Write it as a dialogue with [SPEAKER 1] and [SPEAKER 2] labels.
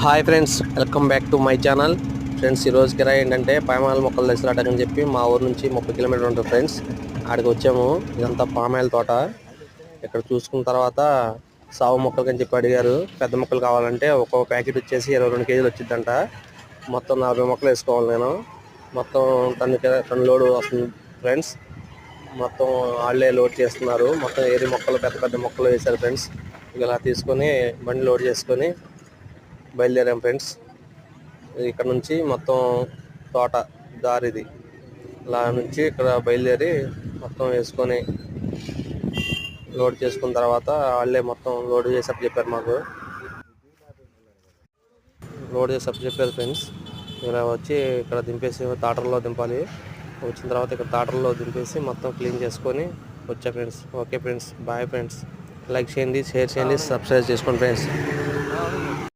[SPEAKER 1] Hi friends, welcome back to my channel. Friends, ఈరోజు కిరాయి ఏంటంటే పామాయిల్ మొక్కలు తెచ్చిరాటని చెప్పి మా ఊరు నుంచి 30 కిలోమీటర్లు ఉంటుంది ఫ్రెండ్స్. ఆడికి వచ్చాము. ఇదంతా పామాయిల్ తోట. ఇక్కడ చూసుకున్న తర్వాత సాగు మొక్కలు అని చెప్పి అడిగారు. పెద్ద మొక్కలు కావాలంటే ఒక్కో ప్యాకెట్ వచ్చేసి 22 కేజీలు వచ్చిందంట. మొత్తం 40 మొక్కలు వేసుకోవాలి. నేను మొత్తం టన్ను లోడ్ వస్తుంది ఫ్రెండ్స్. మొత్తం వాళ్ళే లోడ్ చేస్తున్నారు. మొత్తం ఏరి మొక్కలు పెద్ద పెద్ద మొక్కలు వేశారు ఫ్రెండ్స్. ఇలా తీసుకొని బండి లోడ్ చేసుకొని బయలుదేరాం ఫ్రెండ్స్. ఇక్కడ నుంచి మొత్తం తోట దారిది ఇలా నుంచి ఇక్కడ బయలుదేరి మొత్తం వేసుకొని లోడ్ చేసుకున్న తర్వాత వాళ్ళే మొత్తం లోడ్ చేసి చెప్పారు. మాకు లోడ్ చేసి చెప్పారు ఫ్రెండ్స్. ఇలా వచ్చి ఇక్కడ దింపేసి తాటర్లో దింపాలి. వచ్చిన తర్వాత ఇక్కడ తాటర్లో దింపేసి మొత్తం క్లీన్ చేసుకొని వచ్చా friends. Okay friends, bye friends. Like చేయండి, షేర్ చేయండి, సబ్స్క్రైబ్ చేసుకోండి ఫ్రెండ్స్.